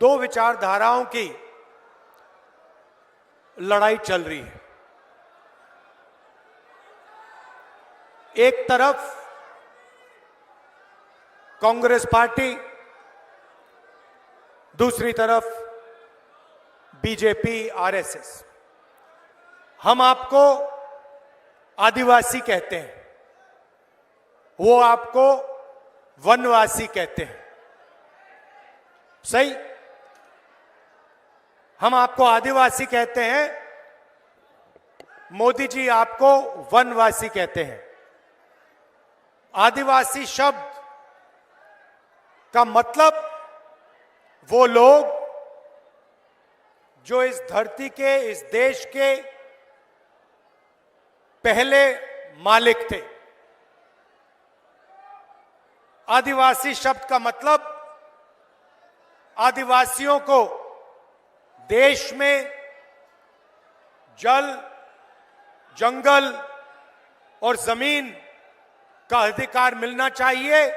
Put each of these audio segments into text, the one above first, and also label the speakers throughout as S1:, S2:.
S1: दो विचारधाराओं की लड़ाई चल रही है। एक तरफ कांग्रेस पार्टी, दूसरी तरफ बीजेपी, आरएसएस। हम आपको आदिवासी कहते हैं, वो आपको वनवासी कहते हैं। सही? हम आपको आदिवासी कहते हैं, मोदी जी आपको वनवासी कहते हैं। आदिवासी शब्द का मतलब वो लोग जो इस धरती के, इस देश के पहले मालिक थे। आदिवासी शब्द का मतलब आदिवासियों को देश में जल, जंगल और जमीन का अधिकार मिलना चाहिए।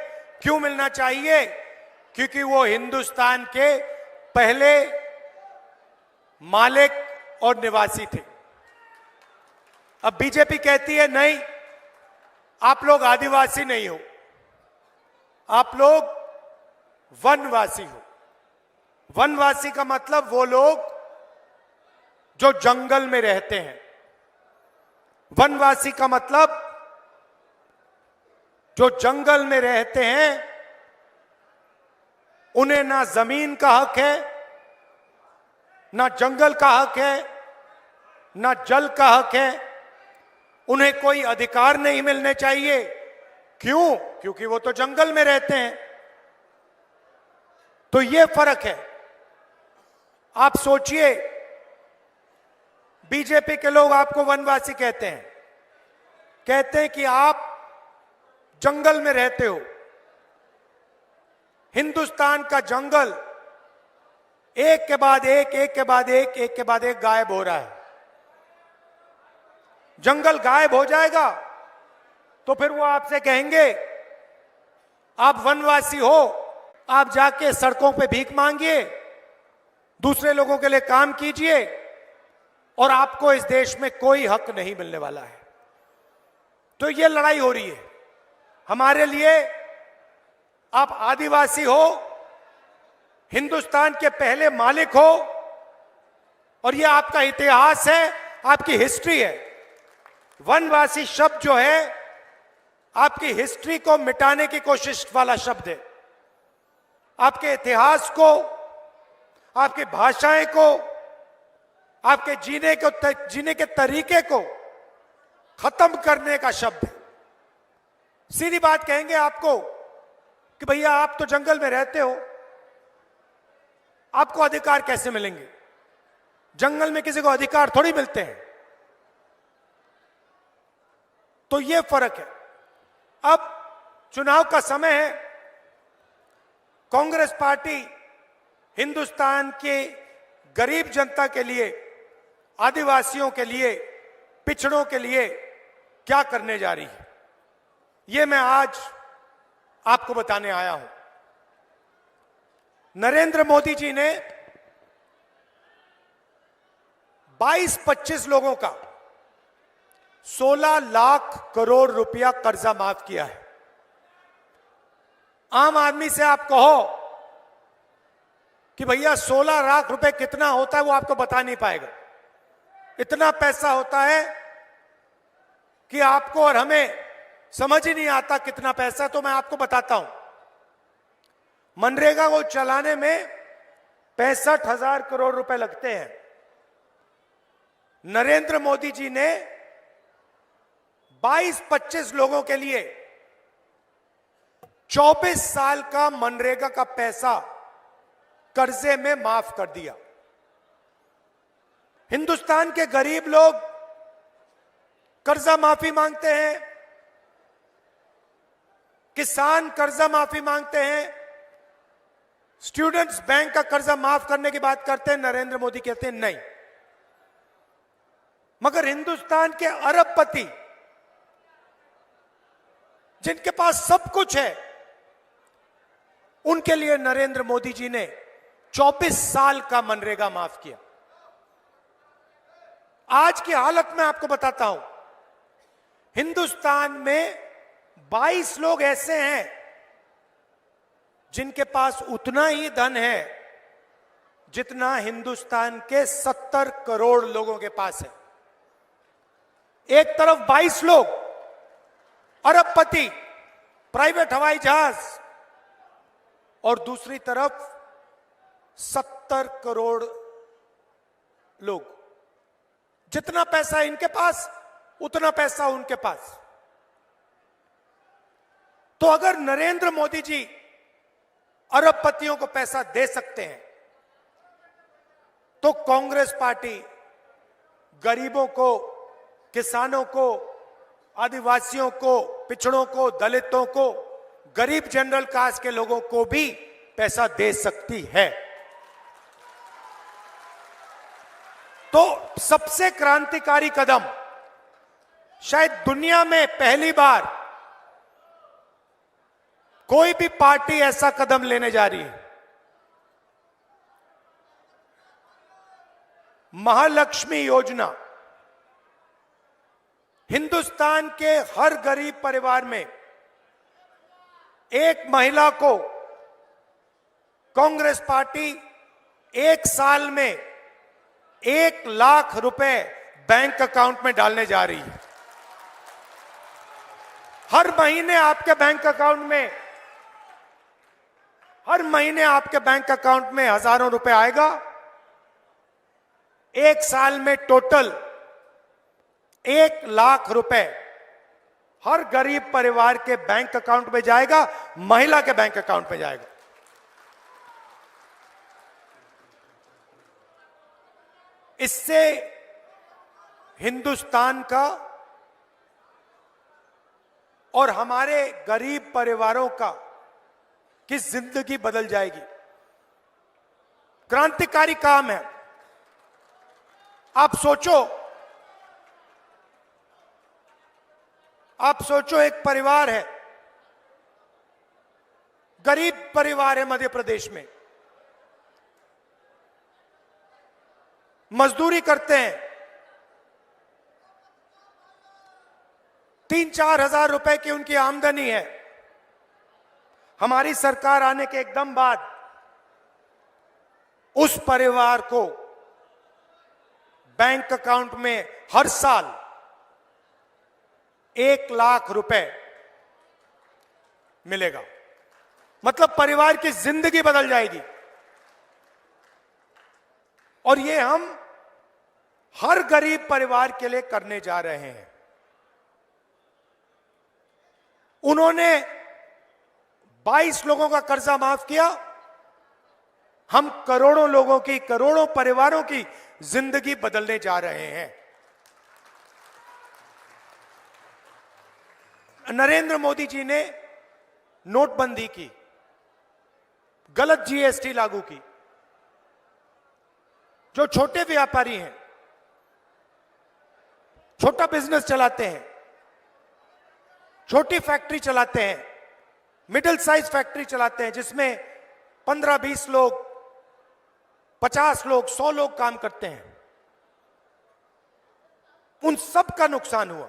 S1: क्यों मिलना चाहिए? क्योंकि वो हिंदुस्तान के पहले मालिक और निवासी थे। अब बीजेपी कहती है नहीं, आप लोग आदिवासी नहीं हो, आप लोग वनवासी हो। वनवासी का मतलब वो लोग जो जंगल में रहते हैं। वनवासी का मतलब जो जंगल में रहते हैं, उन्हें ना जमीन का हक है, ना जंगल का हक है, ना जल का हक है। उन्हें कोई अधिकार नहीं मिलने चाहिए। क्यों? क्योंकि वो तो जंगल में रहते हैं। तो ये फर्क है। आप सोचिए, बीजेपी के लोग आपको वनवासी कहते हैं कि आप जंगल में रहते हो। हिंदुस्तान का जंगल एक के बाद एक गायब हो रहा है। जंगल गायब हो जाएगा तो फिर वो आपसे कहेंगे आप वनवासी हो, आप जाके सड़कों पे भीख मांगिए, दूसरे लोगों के लिए काम कीजिए और आपको इस देश में कोई हक नहीं मिलने वाला है। तो ये लड़ाई हो रही है। हमारे लिए आप आदिवासी हो, हिंदुस्तान के पहले मालिक हो, और ये आपका इतिहास है, आपकी हिस्ट्री है। वनवासी शब्द जो है आपकी हिस्ट्री को मिटाने की कोशिश वाला शब्द है। आपके इतिहास को, आपकी भाषाएं को, आपके जीने के तरीके को खत्म करने का शब्द है। सीधी बात कहेंगे आपको कि भैया आप तो जंगल में रहते हो, आपको अधिकार कैसे मिलेंगे? जंगल में किसी को अधिकार थोड़ी मिलते हैं। तो यह फर्क है। अब चुनाव का समय है। कांग्रेस पार्टी हिंदुस्तान के गरीब जनता के लिए, आदिवासियों के लिए, पिछड़ों के लिए क्या करने जा रही है, यह मैं आज आपको बताने आया हूं। नरेंद्र मोदी जी ने 22-25 लोगों का 16 लाख करोड़ रुपया कर्जा माफ किया है। आम आदमी से आप कहो कि भैया 16 लाख रुपए कितना होता है, वो आपको बता नहीं पाएगा। इतना पैसा होता है कि आपको और हमें समझ ही नहीं आता कितना पैसा। तो मैं आपको बताता हूं। मनरेगा को चलाने में 65,000 करोड़ रुपए लगते हैं। नरेंद्र मोदी जी ने 22-25 लोगों के लिए 24 साल का मनरेगा का पैसा कर्जे में माफ कर दिया। हिंदुस्तान के गरीब लोग कर्जा माफी मांगते हैं, किसान कर्जा माफी मांगते हैं, स्टूडेंट्स बैंक का कर्जा माफ करने की बात करते हैं। नरेंद्र मोदी कहते हैं नहीं। मगर हिंदुस्तान के अरबपति जिनके पास सब कुछ है, उनके लिए नरेंद्र मोदी जी ने 24 साल का मनरेगा माफ किया। आज की हालत में आपको बताता हूं, हिंदुस्तान में 22 लोग ऐसे हैं जिनके पास उतना ही धन है जितना हिंदुस्तान के 70 करोड़ लोगों के पास है। एक तरफ 22 लोग अरबपति, प्राइवेट हवाई जहाज, और दूसरी तरफ 70 करोड़ लोग। जितना पैसा इनके पास उतना पैसा उनके पास। तो अगर नरेंद्र मोदी जी अरबपतियों को पैसा दे सकते हैं तो कांग्रेस पार्टी गरीबों को, किसानों को, आदिवासियों को, पिछड़ों को, दलितों को, गरीब जनरल कास्ट के लोगों को भी पैसा दे सकती है। तो सबसे क्रांतिकारी कदम, शायद दुनिया में पहली बार कोई भी पार्टी ऐसा कदम लेने जा रही है। महालक्ष्मी योजना हिंदुस्तान के हर गरीब परिवार में एक महिला को कांग्रेस पार्टी 1 साल में 1 लाख रुपए बैंक अकाउंट में डालने जा रही है। हर महीने आपके बैंक अकाउंट में, हर महीने आपके बैंक अकाउंट में हजारों रुपए आएगा। 1 साल में टोटल 1 लाख रुपए हर गरीब परिवार के बैंक अकाउंट में जाएगा, महिला के बैंक अकाउंट में जाएगा। इससे हिंदुस्तान का और हमारे गरीब परिवारों का की जिंदगी बदल जाएगी। क्रांतिकारी काम है। आप सोचो एक परिवार है, गरीब परिवार है मध्य प्रदेश में, मजदूरी करते हैं, 3-4 हजार रुपए की उनकी आमदनी है। हमारी सरकार आने के एकदम बाद उस परिवार को बैंक अकाउंट में हर साल 1 लाख रुपए मिलेगा। मतलब परिवार की जिंदगी बदल जाएगी। और ये हम हर गरीब परिवार के लिए करने जा रहे हैं। उन्होंने 22 लोगों का कर्जा माफ किया। हम करोड़ों लोगों की, करोड़ों परिवारों की जिंदगी बदलने जा रहे हैं। नरेंद्र मोदी जी ने नोटबंदी की, गलत जीएसटी लागू की। जो छोटे व्यापारी हैं, छोटा बिजनेस चलाते हैं, छोटी फैक्ट्री चलाते हैं, मिडिल साइज फैक्ट्री चलाते हैं, जिसमें 15-20 लोग, 50 लोग, 100 लोग काम करते हैं, उन सब का नुकसान हुआ।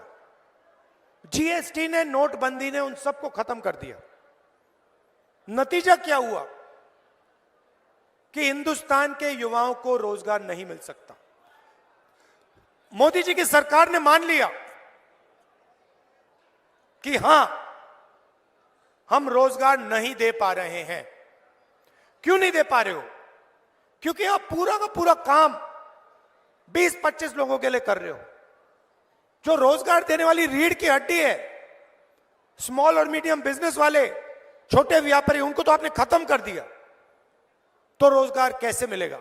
S1: जीएसटी ने, नोटबंदी ने उन सबको खत्म कर दिया। नतीजा क्या हुआ कि हिंदुस्तान के युवाओं को रोजगार नहीं मिल सकता। मोदी जी की सरकार ने मान लिया कि हां, हम रोजगार नहीं दे पा रहे हैं। क्यों नहीं दे पा रहे हो? क्योंकि आप पूरा का पूरा काम 20-25 लोगों के लिए कर रहे हो। जो रोजगार देने वाली रीढ़ की हड्डी है, स्मॉल और मीडियम बिजनेस वाले, छोटे व्यापारी, उनको तो आपने खत्म कर दिया। तो रोजगार कैसे मिलेगा?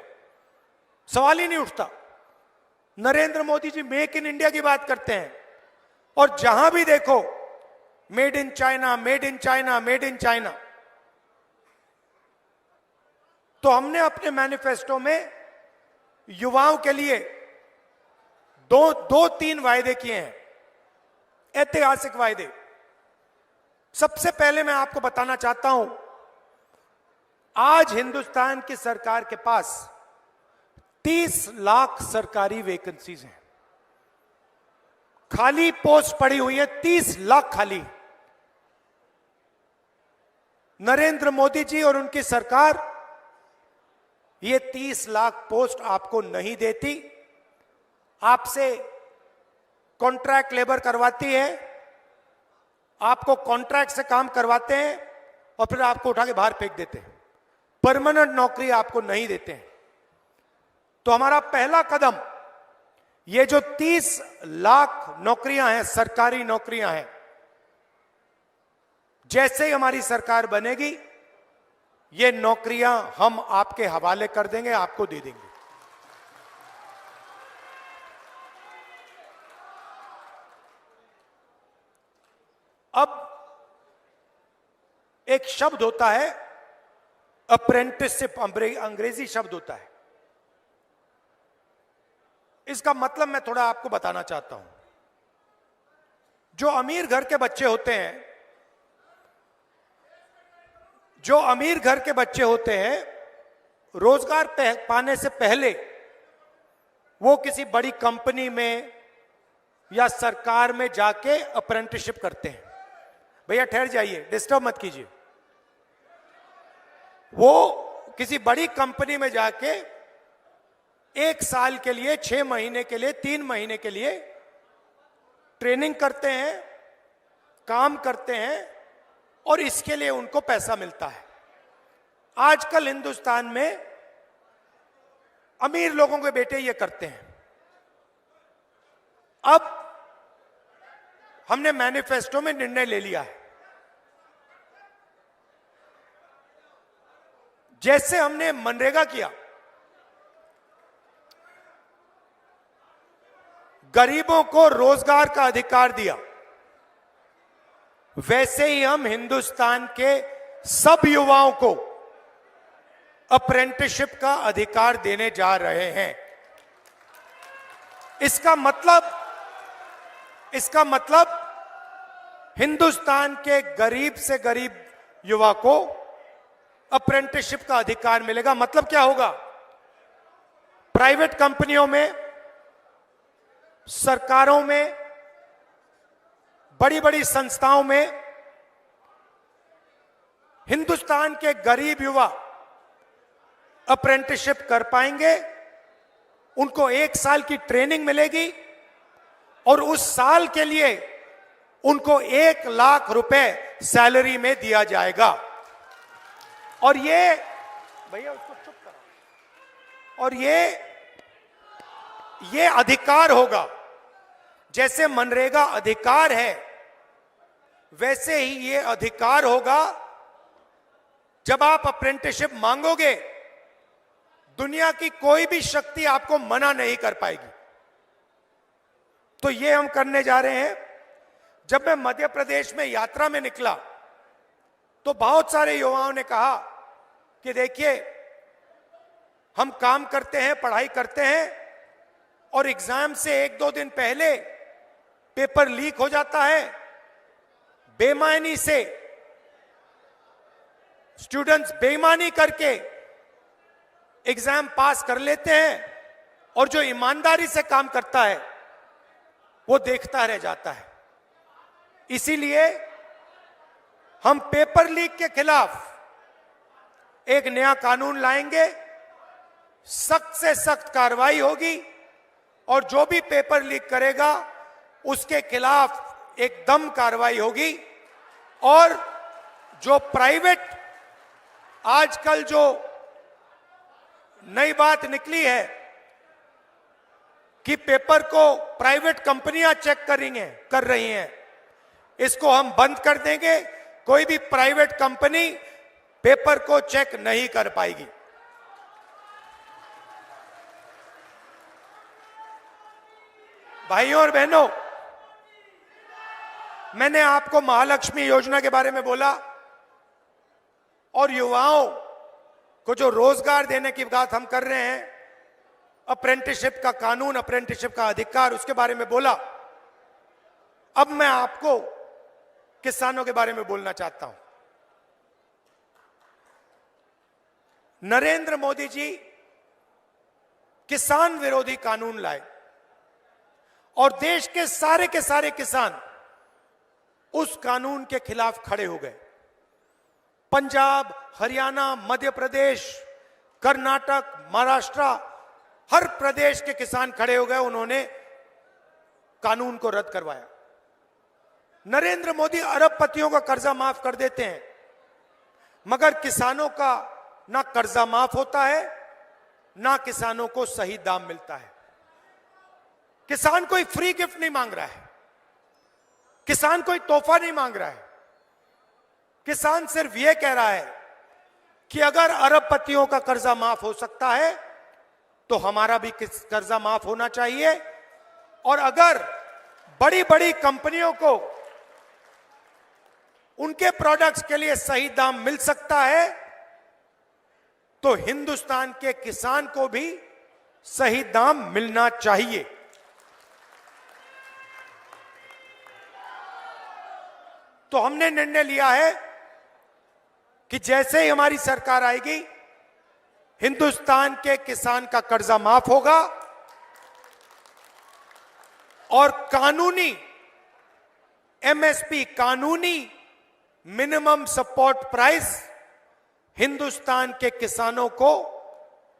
S1: सवाल ही नहीं उठता। Narendra Modi ji make in India की बात करते हैं और जहां भी देखो made in China, made in China, made in China. तो हमने अपने मैनिफेस्टो में युवाओं के लिए दो तीन वायदे किए हैं, ऐतिहासिक वायदे। सबसे पहले मैं आपको बताना चाहता हूं आज हिंदुस्तान की सरकार के पास 30 लाख सरकारी वैकेंसीज हैं, खाली पोस्ट पड़ी हुई है 30 लाख खाली। नरेंद्र मोदी जी और उनकी सरकार ये 30 लाख पोस्ट आपको नहीं देती, आपसे कॉन्ट्रैक्ट लेबर करवाती है, आपको कॉन्ट्रैक्ट से काम करवाते हैं और फिर आपको उठा के बाहर फेंक देते हैं, परमानेंट नौकरी आपको नहीं देते हैं। तो हमारा पहला कदम, ये जो 30 लाख नौकरियां हैं, सरकारी नौकरियां हैं, जैसे ही हमारी सरकार बनेगी ये नौकरियां हम आपके हवाले कर देंगे, आपको दे देंगे। अब एक शब्द होता है अप्रेंटिसशिप, अंग्रेजी शब्द होता है, इसका मतलब मैं थोड़ा आपको बताना चाहता हूं। जो अमीर घर के बच्चे होते हैं, जो अमीर घर के बच्चे होते हैं, रोजगार पाने से पहले वो किसी बड़ी कंपनी में या सरकार में जाके अप्रेंटिसशिप करते हैं। भैया ठहर जाइए, डिस्टर्ब मत कीजिए। वो किसी बड़ी कंपनी में जाके 1 साल के लिए, 6 महीने के लिए, 3 महीने के लिए ट्रेनिंग करते हैं, काम करते हैं और इसके लिए उनको पैसा मिलता है। आजकल हिंदुस्तान में अमीर लोगों के बेटे ये करते हैं। अब हमने मैनिफेस्टो में निर्णय ले लिया है, जैसे हमने मनरेगा किया, गरीबों को रोजगार का अधिकार दिया, वैसे ही हम हिंदुस्तान के सब युवाओं को अप्रेंटिसशिप का अधिकार देने जा रहे हैं। इसका मतलब हिंदुस्तान के गरीब से गरीब युवा को अप्रेंटिसशिप का अधिकार मिलेगा। मतलब क्या होगा? प्राइवेट कंपनियों में, सरकारों में, बड़ी बड़ी संस्थाओं में हिंदुस्तान के गरीब युवा अप्रेंटिसशिप कर पाएंगे, उनको 1 साल की ट्रेनिंग मिलेगी और उस साल के लिए उनको 1 लाख रुपए सैलरी में दिया जाएगा। और ये भैया उसको चुप करो। और ये अधिकार होगा, जैसे मनरेगा अधिकार है वैसे ही ये अधिकार होगा। जब आप अप्रेंटिसशिप मांगोगे, दुनिया की कोई भी शक्ति आपको मना नहीं कर पाएगी। तो ये हम करने जा रहे हैं। जब मैं मध्य प्रदेश में यात्रा में निकला तो बहुत सारे युवाओं ने कहा कि देखिए, हम काम करते हैं, पढ़ाई करते हैं और एग्जाम से 1-2 दिन पहले पेपर लीक हो जाता है, बेईमानी से स्टूडेंट्स बेईमानी करके एग्जाम पास कर लेते हैं और जो ईमानदारी से काम करता है वो देखता रह जाता है। इसीलिए हम पेपर लीक के खिलाफ एक नया कानून लाएंगे, सख्त से सख्त कार्रवाई होगी और जो भी पेपर लीक करेगा उसके खिलाफ एकदम कार्रवाई होगी। और जो प्राइवेट, आजकल जो नई बात निकली है कि पेपर को प्राइवेट कंपनियां चेक कर रही हैं, इसको हम बंद कर देंगे। कोई भी प्राइवेट कंपनी पेपर को चेक नहीं कर पाएगी। भाइयों और बहनों, मैंने आपको महालक्ष्मी योजना के बारे में बोला और युवाओं को जो रोजगार देने की बात हम कर रहे हैं, अप्रेंटिसशिप का कानून, अप्रेंटिसशिप का अधिकार, उसके बारे में बोला। अब मैं आपको किसानों के बारे में बोलना चाहता हूं। नरेंद्र मोदी जी किसान विरोधी कानून लाए और देश के सारे किसान उस कानून के खिलाफ खड़े हो गए। पंजाब, हरियाणा, मध्य प्रदेश, कर्नाटक, महाराष्ट्र, हर प्रदेश के किसान खड़े हो गए, उन्होंने कानून को रद्द करवाया। नरेंद्र मोदी अरबपतियों का कर्जा माफ कर देते हैं, मगर किसानों का ना कर्जा माफ होता है, ना किसानों को सही दाम मिलता है। किसान कोई फ्री गिफ्ट नहीं मांग रहा है, किसान कोई तोहफा नहीं मांग रहा है। किसान सिर्फ यह कह रहा है कि अगर अरबपतियों का कर्जा माफ हो सकता है तो हमारा भी कर्जा माफ होना चाहिए, और अगर बड़ी बड़ी कंपनियों को उनके प्रोडक्ट्स के लिए सही दाम मिल सकता है तो हिंदुस्तान के किसान को भी सही दाम मिलना चाहिए। तो हमने निर्णय लिया है कि जैसे ही हमारी सरकार आएगी, हिंदुस्तान के किसान का कर्जा माफ होगा और कानूनी एमएसपी, कानूनी मिनिमम सपोर्ट प्राइस हिंदुस्तान के किसानों को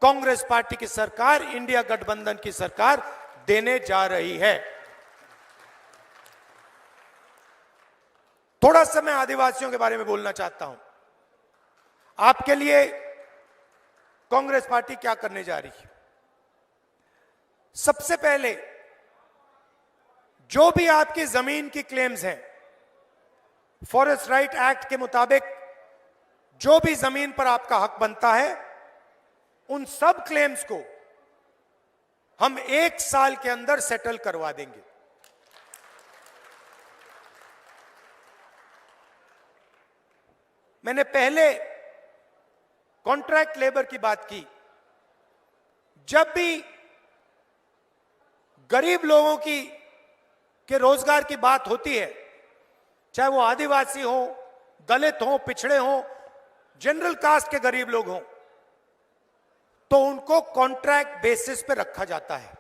S1: कांग्रेस पार्टी की सरकार, इंडिया गठबंधन की सरकार देने जा रही है। थोड़ा सा मैं आदिवासियों के बारे में बोलना चाहता हूं। आपके लिए कांग्रेस पार्टी क्या करने जा रही है। सबसे पहले जो भी आपकी जमीन की क्लेम्स हैं, फॉरेस्ट राइट एक्ट के मुताबिक जो भी जमीन पर आपका हक बनता है, उन सब क्लेम्स को हम 1 साल के अंदर सेटल करवा देंगे। मैंने पहले कॉन्ट्रैक्ट लेबर की बात की। जब भी गरीब लोगों के रोजगार की बात होती है, चाहे वो आदिवासी हो, दलित हो, पिछड़े हो, जनरल कास्ट के गरीब लोग हों, तो उनको कॉन्ट्रैक्ट बेसिस पे रखा जाता है,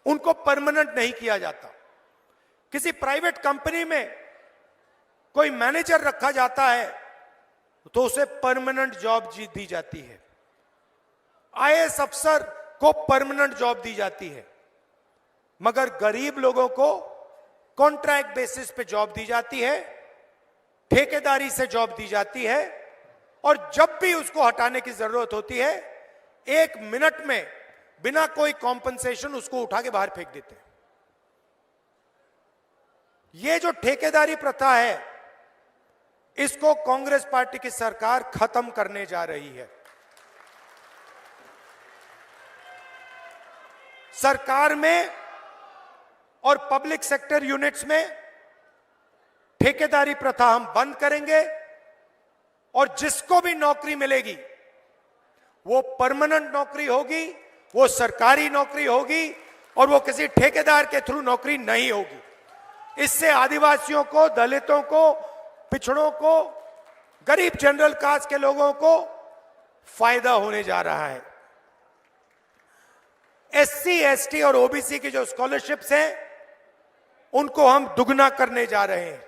S1: उनको परमानेंट नहीं किया जाता। किसी प्राइवेट कंपनी में कोई मैनेजर रखा जाता है तो उसे परमानेंट जॉब दी जाती है, आईएएस अफसर को परमानेंट जॉब दी जाती है, मगर गरीब लोगों को कॉन्ट्रैक्ट बेसिस पे जॉब दी जाती है, ठेकेदारी से जॉब दी जाती है, और जब भी उसको हटाने की जरूरत होती है 1 मिनट में बिना कोई कॉम्पनसेशन उसको उठा के बाहर फेंक देते हैं। यह जो ठेकेदारी प्रथा है, इसको कांग्रेस पार्टी की सरकार खत्म करने जा रही है। सरकार में और पब्लिक सेक्टर यूनिट्स में ठेकेदारी प्रथा हम बंद करेंगे, और जिसको भी नौकरी मिलेगी वो परमानेंट नौकरी होगी, वो सरकारी नौकरी होगी, और वो किसी ठेकेदार के थ्रू नौकरी नहीं होगी। इससे आदिवासियों को, दलितों को, पिछड़ों को, गरीब जनरल कास्ट के लोगों को फायदा होने जा रहा है। एससी, एसटी और ओबीसी की जो स्कॉलरशिप्स हैं, उनको हम दुगना करने जा रहे हैं।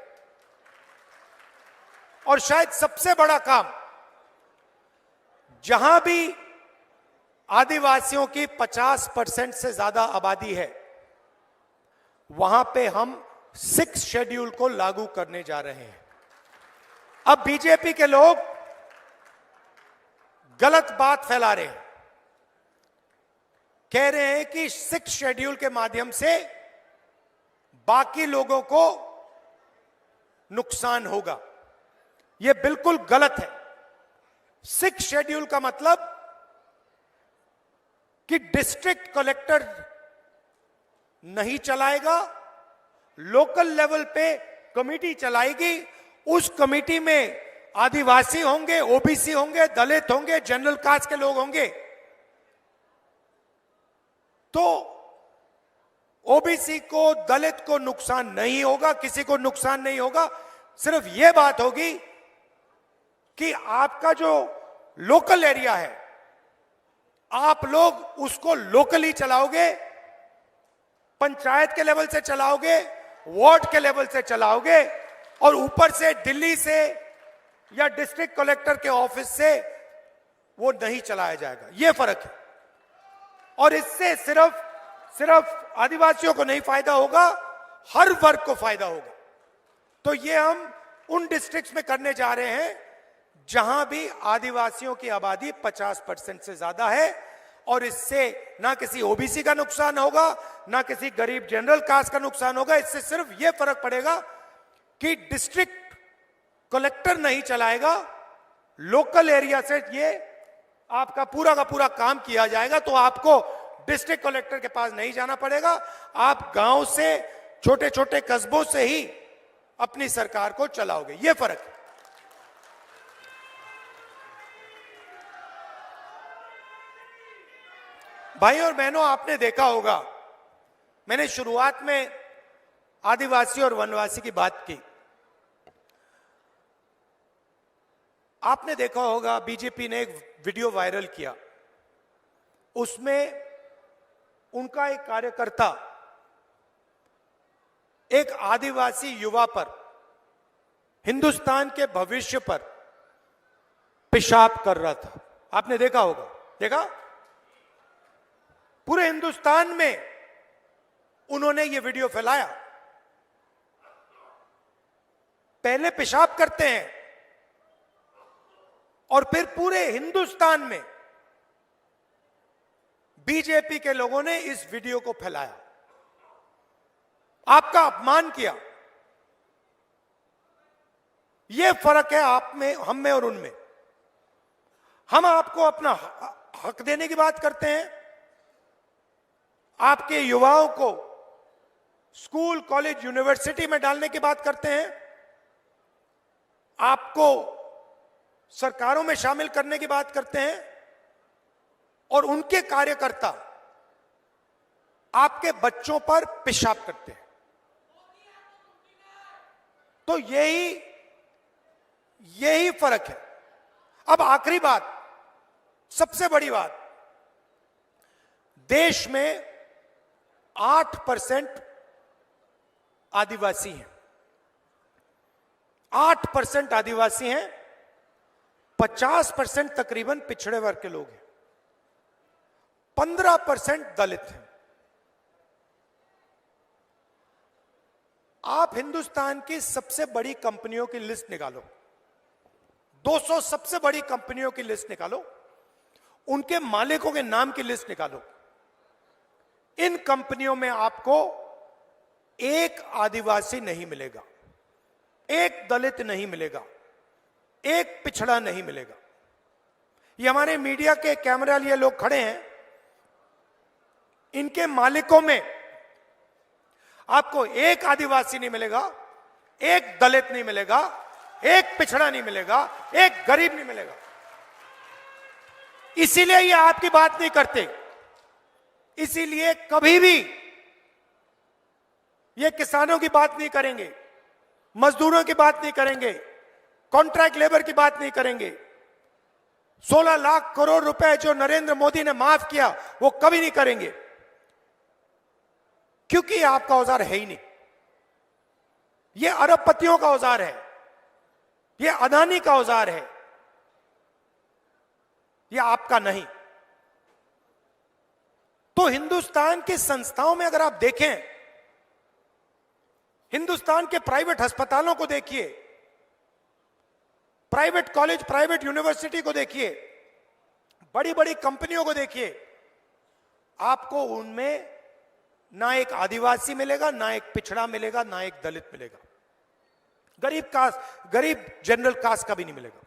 S1: और शायद सबसे बड़ा काम, जहां भी आदिवासियों की 50% से ज्यादा आबादी है, वहां पे हम 6 शेड्यूल को लागू करने जा रहे हैं। अब बीजेपी के लोग गलत बात फैला रहे हैं, कह रहे हैं कि 6 शेड्यूल के माध्यम से बाकी लोगों को नुकसान होगा। यह बिल्कुल गलत है। 6 शेड्यूल का मतलब कि डिस्ट्रिक्ट कलेक्टर नहीं चलाएगा, लोकल लेवल पे कमेटी चलाएगी। उस कमेटी में आदिवासी होंगे, ओबीसी होंगे, दलित होंगे, जनरल कास्ट के लोग होंगे। तो ओबीसी को, दलित को नुकसान नहीं होगा, किसी को नुकसान नहीं होगा। सिर्फ यह बात होगी कि आपका जो लोकल एरिया है, आप लोग उसको लोकली चलाओगे, पंचायत के लेवल से चलाओगे, वार्ड के लेवल से चलाओगे, और ऊपर से दिल्ली से या डिस्ट्रिक्ट कलेक्टर के ऑफिस से वो नहीं चलाया जाएगा। ये फर्क है। और इससे सिर्फ आदिवासियों को नहीं फायदा होगा, हर वर्ग को फायदा होगा। तो ये हम उन डिस्ट्रिक्ट्स में करने जा रहे हैं जहां भी आदिवासियों की आबादी 50% से ज्यादा है, और इससे ना किसी ओबीसी का नुकसान होगा, ना किसी गरीब जनरल कास्ट का नुकसान होगा। इससे सिर्फ यह फर्क पड़ेगा कि डिस्ट्रिक्ट कलेक्टर नहीं चलाएगा, लोकल एरिया से ये आपका पूरा का पूरा काम किया जाएगा। तो आपको डिस्ट्रिक्ट कलेक्टर के पास नहीं जाना पड़ेगा, आप गांव से, छोटे छोटे कस्बों से ही अपनी सरकार को चलाओगे। यह फर्क है। भाई और बहनों, आपने देखा होगा, मैंने शुरुआत में आदिवासी और वनवासी की बात की। आपने देखा होगा बीजेपी ने एक वीडियो वायरल किया, उसमें उनका एक कार्यकर्ता एक आदिवासी युवा पर, हिंदुस्तान के भविष्य पर पेशाब कर रहा था। आपने देखा होगा, देखा? पूरे हिंदुस्तान में उन्होंने ये वीडियो फैलाया। पहले पेशाब करते हैं और फिर पूरे हिंदुस्तान में बीजेपी के लोगों ने इस वीडियो को फैलाया, आपका अपमान किया। यह फर्क है आप में, हम में और उनमें। हम आपको अपना हक देने की बात करते हैं, आपके युवाओं को स्कूल, कॉलेज, यूनिवर्सिटी में डालने की बात करते हैं, आपको सरकारों में शामिल करने की बात करते हैं, और उनके कार्यकर्ता आपके बच्चों पर पेशाब करते हैं। तो यही फर्क है। अब आखिरी बात, सबसे बड़ी बात, देश में 8% आदिवासी हैं, 8% आदिवासी हैं, 50% तकरीबन पिछड़े वर्ग के लोग हैं, 15% दलित हैं। आप हिंदुस्तान की सबसे बड़ी कंपनियों की लिस्ट निकालो, 200 सबसे बड़ी कंपनियों की लिस्ट निकालो, उनके मालिकों के नाम की लिस्ट निकालो। इन कंपनियों में आपको एक आदिवासी नहीं मिलेगा, एक दलित नहीं मिलेगा, एक पिछड़ा नहीं मिलेगा। ये हमारे मीडिया के कैमरा लिए लोग खड़े हैं, इनके मालिकों में आपको एक आदिवासी नहीं मिलेगा, एक दलित नहीं मिलेगा, एक पिछड़ा नहीं मिलेगा, एक गरीब नहीं मिलेगा। इसीलिए ये आपकी बात नहीं करते, इसीलिए कभी भी ये किसानों की बात नहीं करेंगे, मजदूरों की बात नहीं करेंगे, कॉन्ट्रैक्ट लेबर की बात नहीं करेंगे। 16 लाख करोड़ रुपए जो नरेंद्र मोदी ने माफ किया, वो कभी नहीं करेंगे, क्योंकि ये आपका औजार है ही नहीं। ये अरबपतियों का औजार है, ये अदानी का औजार है, ये आपका नहीं। तो हिंदुस्तान की संस्थाओं में अगर आप देखें, हिंदुस्तान के प्राइवेट अस्पतालों को देखिए, प्राइवेट कॉलेज, प्राइवेट यूनिवर्सिटी को देखिए, बड़ी बड़ी कंपनियों को देखिए, आपको उनमें ना एक आदिवासी मिलेगा, ना एक पिछड़ा मिलेगा, ना एक दलित मिलेगा, गरीब कास्ट, गरीब जनरल कास्ट का भी नहीं मिलेगा।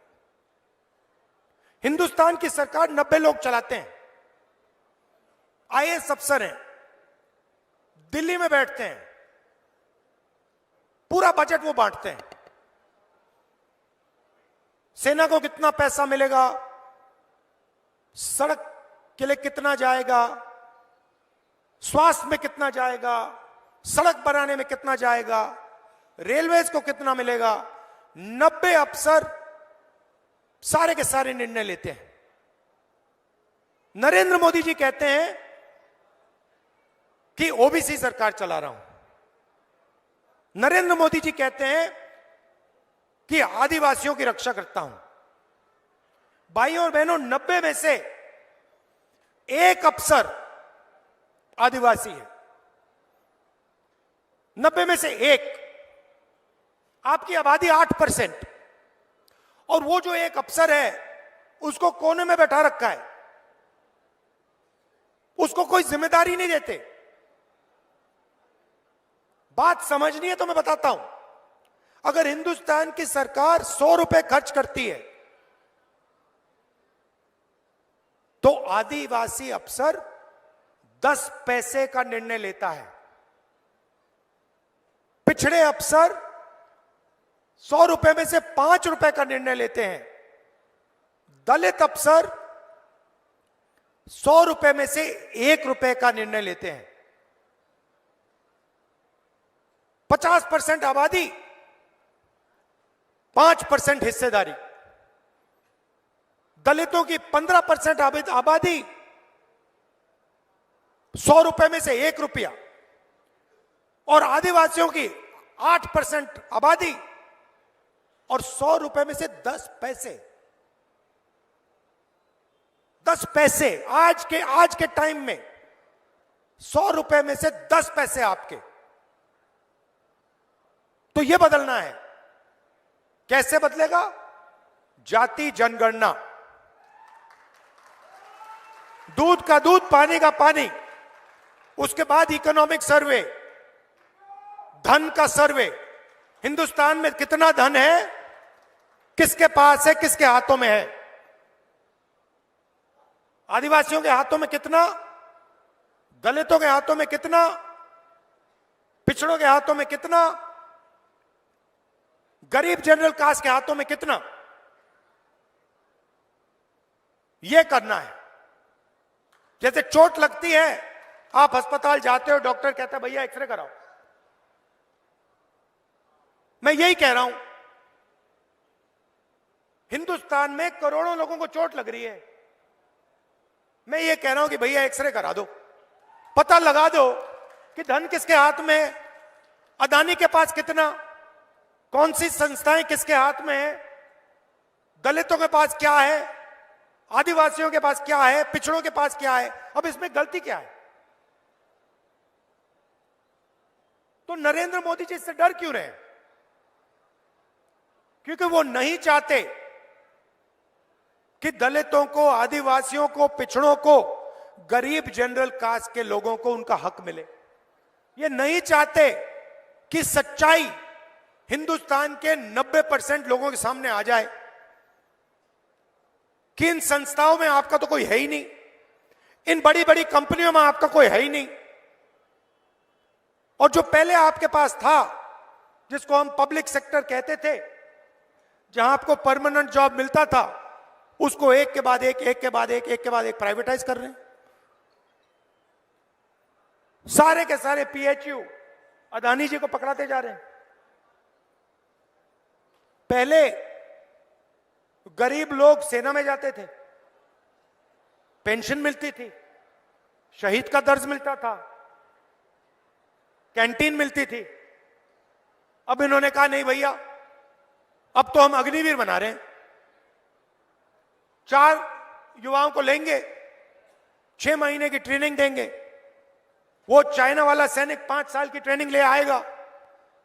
S1: हिंदुस्तान की सरकार 90 लोग चलाते हैं, आईएएस अफसर हैं, दिल्ली में बैठते हैं, पूरा बजट वो बांटते हैं। सेना को कितना पैसा मिलेगा, सड़क के लिए कितना जाएगा, स्वास्थ्य में कितना जाएगा, सड़क बनाने में कितना जाएगा, रेलवेज को कितना मिलेगा, 90 अफसर सारे के सारे निर्णय लेते हैं। नरेंद्र मोदी जी कहते हैं कि ओबीसी सरकार चला रहा हूं। नरेंद्र मोदी जी कहते हैं कि आदिवासियों की रक्षा करता हूं। भाइयों और बहनों, 90 में से एक अफसर आदिवासी है। 90 में से एक। आपकी आबादी 8%, और वो जो एक अफसर है उसको कोने में बैठा रखा है, उसको कोई जिम्मेदारी नहीं देते। बात समझनी है तो मैं बताता हूं। अगर हिंदुस्तान की सरकार 100 रुपए खर्च करती है तो आदिवासी अफसर 10 पैसे का निर्णय लेता है। पिछड़े अफसर 100 रुपए में से 5 रुपए का निर्णय लेते हैं। दलित अफसर 100 रुपए में से 1 रुपए का निर्णय लेते हैं। 50% आबादी, 5% हिस्सेदारी। दलितों की 15% आबादी, 100 रुपए में से 1 रुपया, और आदिवासियों की 8% आबादी और 100 रुपए में से 10 पैसे। 10 पैसे आज के टाइम में 100 रुपए में से 10 पैसे आपके। तो यह बदलना है। कैसे बदलेगा? जाति जनगणना। दूध का दूध, पानी का पानी, उसके बाद इकोनॉमिक सर्वे, धन का सर्वे। हिंदुस्तान में कितना धन है, किसके पास है, किसके हाथों में है। आदिवासियों के हाथों में कितना, दलितों के हाथों में कितना, पिछड़ों के हाथों में कितना, गरीब जनरल कास्ट के हाथों में कितना। यह करना है। जैसे चोट लगती है, आप अस्पताल जाते हो, डॉक्टर कहता है भैया एक्सरे कराओ। मैं यही कह रहा हूं, हिंदुस्तान में करोड़ों लोगों को चोट लग रही है। मैं ये कह रहा हूं कि भैया एक्सरे करा दो, पता लगा दो कि धन किसके हाथ में है, अदानी के पास कितना, कौन सी संस्थाएं किसके हाथ में है, दलितों के पास क्या है, आदिवासियों के पास क्या है, पिछड़ों के पास क्या है। अब इसमें गलती क्या है? तो नरेंद्र मोदी जी इससे डर क्यों रहे? क्योंकि वो नहीं चाहते कि दलितों को, आदिवासियों को, पिछड़ों को, गरीब जनरल कास्ट के लोगों को उनका हक मिले। ये नहीं चाहते कि सच्चाई हिंदुस्तान के 90% लोगों के सामने आ जाए कि इन संस्थाओं में आपका तो कोई है ही नहीं, इन बड़ी बड़ी कंपनियों में आपका कोई है ही नहीं, और जो पहले आपके पास था, जिसको हम पब्लिक सेक्टर कहते थे, जहां आपको परमानेंट जॉब मिलता था, उसको एक के बाद एक, एक के बाद एक, एक के बाद एक प्राइवेटाइज कर रहे हैं। सारे के सारे पीएचयू अदानी जी को पकड़ाते जा रहे हैं। पहले गरीब लोग सेना में जाते थे, पेंशन मिलती थी, शहीद का दर्ज मिलता था, कैंटीन मिलती थी। अब इन्होंने कहा नहीं भैया, अब तो हम अग्निवीर बना रहे हैं। 4 युवाओं को लेंगे, 6 महीने की ट्रेनिंग देंगे, वो चाइना वाला सैनिक 5 साल की ट्रेनिंग ले आएगा,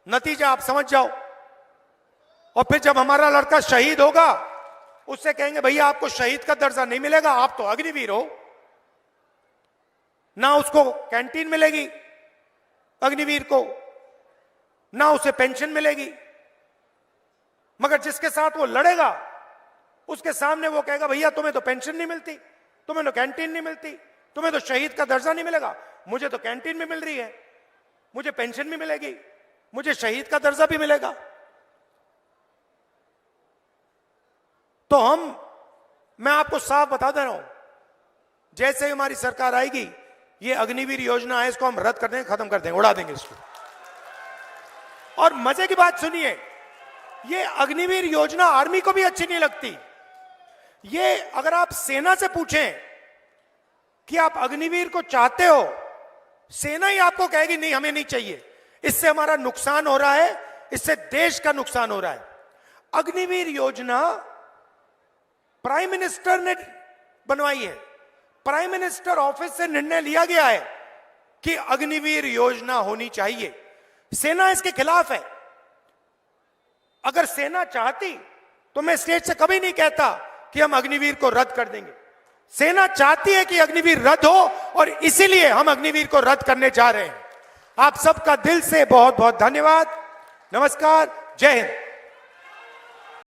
S1: नतीजा आप समझ जाओ। और फिर जब हमारा लड़का शहीद होगा, उससे कहेंगे भैया आपको शहीद का दर्जा नहीं मिलेगा, आप तो अग्निवीर हो। ना उसको कैंटीन मिलेगी अग्निवीर को, ना उसे पेंशन मिलेगी, मगर जिसके साथ वो लड़ेगा उसके सामने वो कहेगा भैया तुम्हें तो पेंशन नहीं मिलती, तुम्हें तो कैंटीन नहीं मिलती, तुम्हें तो शहीद का दर्जा नहीं मिलेगा। मुझे तो कैंटीन भी मिल रही है, मुझे पेंशन भी मिलेगी, मुझे शहीद का दर्जा भी मिलेगा। तो मैं आपको साफ बता दे रहा हूं, जैसे ही हमारी सरकार आएगी, ये अग्निवीर योजना है, इसको हम रद्द कर देंगे, खत्म कर देंगे, उड़ा देंगे इसको। और मजे की बात सुनिए, ये अग्निवीर योजना आर्मी को भी अच्छी नहीं लगती। ये अगर आप सेना से पूछें कि आप अग्निवीर को चाहते हो, सेना ही आपको कहेगी नहीं हमें नहीं चाहिए, इससे हमारा नुकसान हो रहा है, इससे देश का नुकसान हो रहा है। अग्निवीर योजना प्राइम मिनिस्टर ने बनवाई है, प्राइम मिनिस्टर ऑफिस से निर्णय लिया गया है कि अग्निवीर योजना होनी चाहिए। सेना इसके खिलाफ है। अगर सेना चाहती तो मैं स्टेज से कभी नहीं कहता कि हम अग्निवीर को रद्द कर देंगे। सेना चाहती है कि अग्निवीर रद्द हो और इसीलिए हम अग्निवीर को रद्द करने जा रहे हैं। आप सबका दिल से बहुत बहुत धन्यवाद। नमस्कार, जय हिंद।